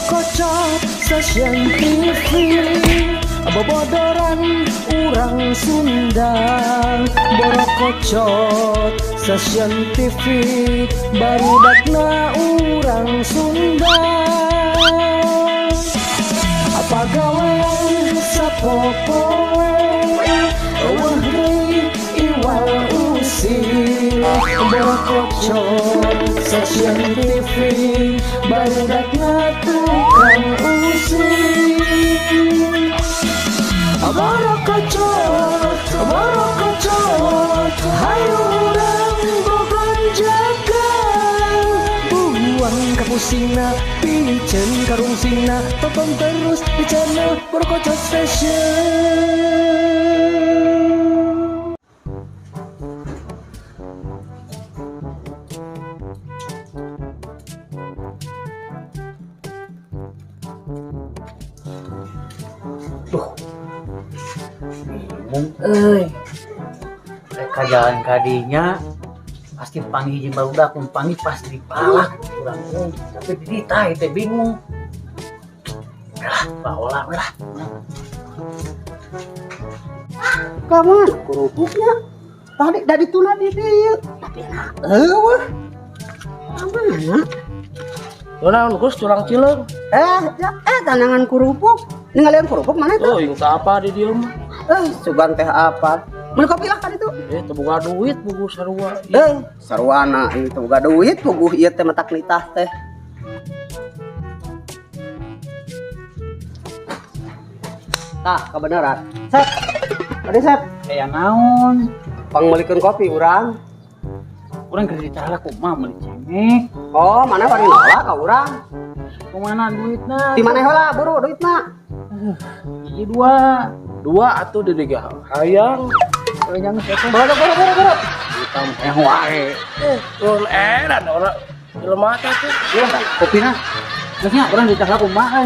kocok stasiun TV bobodoran urang Sunda. Borokocot stasiun TV barudakna urang Sunda. Apa gawean sapopoe eueuh deui iwal usil. Borokocot stasiun TV barudakna tukang usil. Borokocot, hayu urang bogon jagan. Buang kapusingna, piceun karungsingna, tonton terus di channel Borokocot Station. Mereka jalan kadinya pasti panggil hiji barudak panggil pasti dipalak kurang tapi ditah teh bingung. Lah lah. Kamu kerupuknya tadi dari tuna di dieu. Tapi enak. Wah. Amana? Orang Gus curang cileng. Tanangan kerupuk. Ninggalin kerupuk mana itu? Oh, yang apa di dia mah? Sugan teh apa? Mun kopi lah kan itu. Teu boga duit buku sarua. Sarwana ini teu boga duit puguh ieu teh matak nitah teh. Tah, kebenaran. Set. Tadi set. Kayak naon? Pangmelikeun kopi urang. Urang keur ditara kumaha meuli cengek. Oh, mana bari nolak ka urang? Kumaha duitna? Di mana heula buru duitna? Hiji dua Atuh di diga hayang. yang siapa? Buru. Kita mah wae. Tun edan ora jelema teh tuh. Iya, kopina. Geusnya urang ditara kumaha?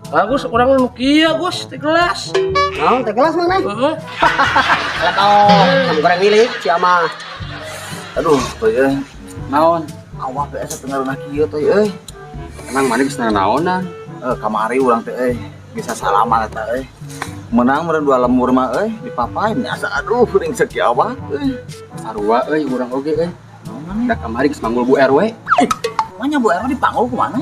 Bagus urang nu kieu Gus teh gelas. Naon teh gelas mana? Heeh. Kamu goreng milik si Ama. Aduh, euy. Naon? Awak biasa tengaruna kieu teh euy. Emang mana geus naonan? Kamari urang teh euy, bisa salaman eta euy. Menang meureun dua lembur mah euy, dipapain asa aduh ring sakieu awak euy. Sarua euy urang oge euy. Da kamari geus manggul Bu RW. Manya Bu RW dipanggul ku mana?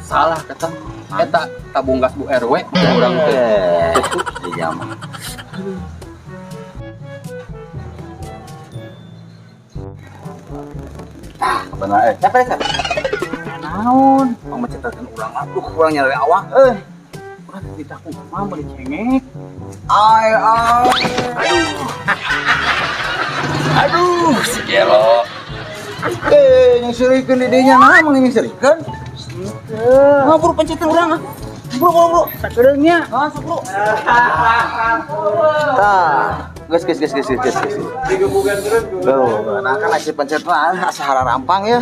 Salah kata. Eta tabunggas Bu RW urang teh. Di jaman. Benar Siapa? Naon? Pamecetakeun urang aduh urang nyari awak euy. Urang ditara kumaha meuli cengek. Ai. Aduh, si Gelo. Nyusirikeun di dinya naon mun nyusirikeun? Buru pencetan urang ah. Buru. Sakedeungnya. Masuk bro. Tah, geus. Digebugan terus. Tuh, nah kan aja pencet mah asa harampang ya.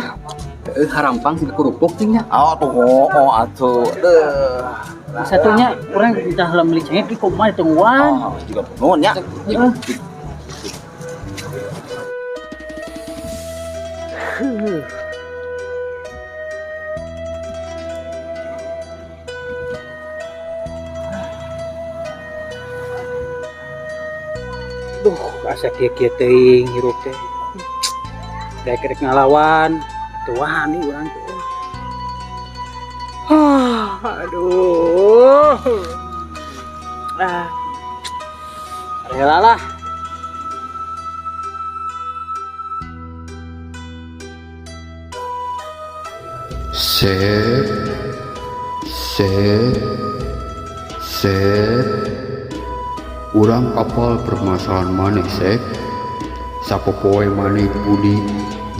Harampang sih kerupuk tingnya. Oh atuh. Satunya urang ditara meuli cengek di kumaha tungguan. Juga nuhun nya. Asa kieu teuing hirup teh. Daek ngalawan, teu wani urang teh. Aduh. Rela lah. Set urang kapal permasalahan maneh sek sapopoe maneh budi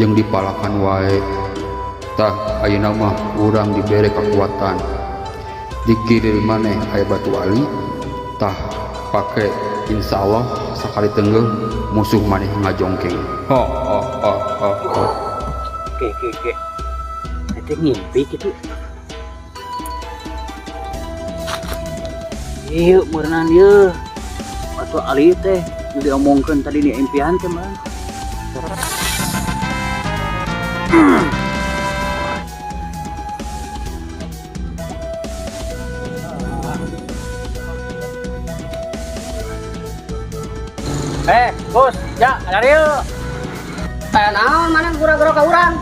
jeung dipalakan wae tah ayeuna mah urang dibere kekuatan dikirim maneh aya batu ali tah pake insyaallah sakali tenggeuh musuh maneh ngajongkeng Oke. Itu ngimpi gitu. Iya, berenang dia. Waktu Ali teh diomongkan tadi di impian teh mah. Gus, ya, ada yuk. Naon mana gura-gura ka urang?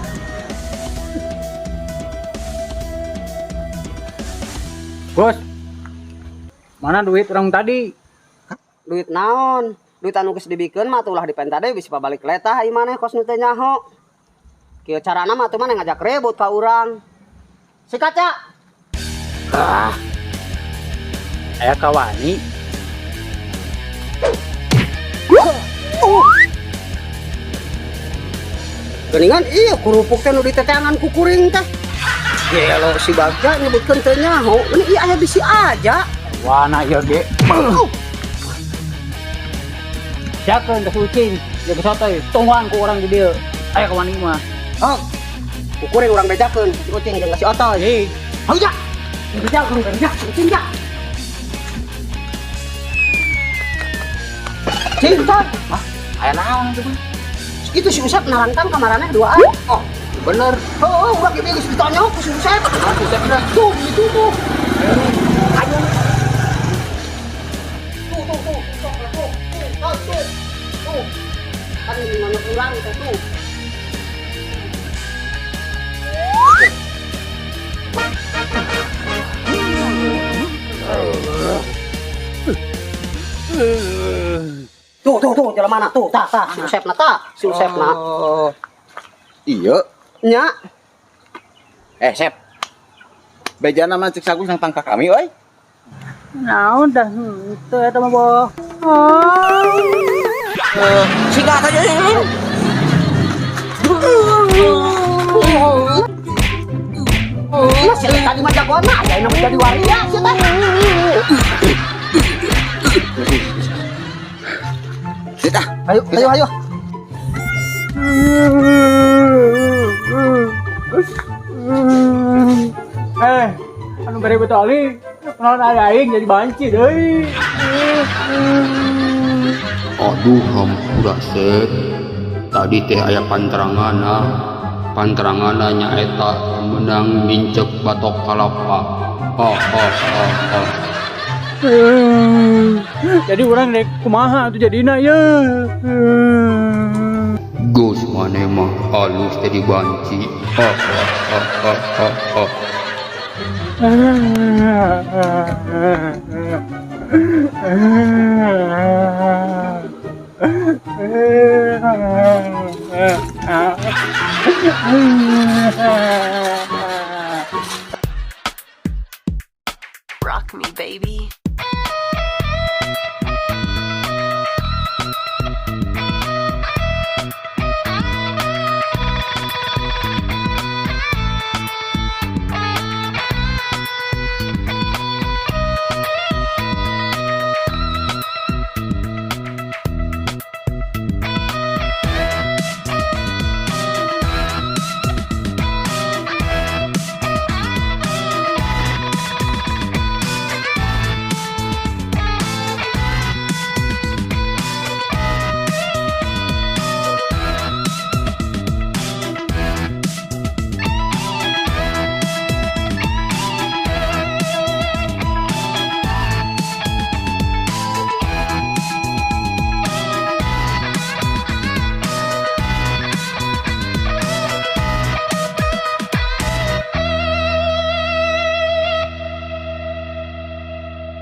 Gus, mana duit orang tadi? Duit naon? Duit anu geus dibikeun mah tuh ulah dipen tadi bisa pabalik letah ieu maneh kos nu teh nyaho. Kieu carana mah tuh maneh ngajak ribut ka urang. Si kaca. Aya kawani. Geningan iya kerupuk teh nu diteteangan ku kuring teh. Gelo si Bagja nyebutkeun teh nyaho, ini ieu aya bisi aja. Wana ieu ge. Jakeun ke sucing, jeung sotoy, tungguan ku urang di dieu. Aya kawani mah. Oh. Ku kuring urang bejakeun, si ucing jeung si otoy. Hei, Heuja. Bejakeun beja, ucing ja. Cinta. Aya naon tuh? Itu si Usep narangkan kamarannya duaan. Oh, Bener. oh, udah gini geus ditanya ku si Usep. Susah bener. Tuh, itu tuh. Ayo. Tuh. Tuh. Kan di mana kurang itu tuh. Tuh, jalan mana tuh? Tak, si Usep na tak, si Usep na. Oh. Iya. Nya, Sep. Beja nama cek sagus nang tangka kami, oi. naon dah teu eta mah boh. singkat aja ini. Masih tadi mah jagoan mah, ya ini jadi waria sih teh. Kita. Ayo. Anu bere betali, naon aya aing jadi banci deui. Aduh hampura Sep. Tadi teh aya panterangana nyaeta menang mincek batok kalapa. Jadi orang rek kumaha tuh jadina ya. Gus maneh mah halus teh dibanci.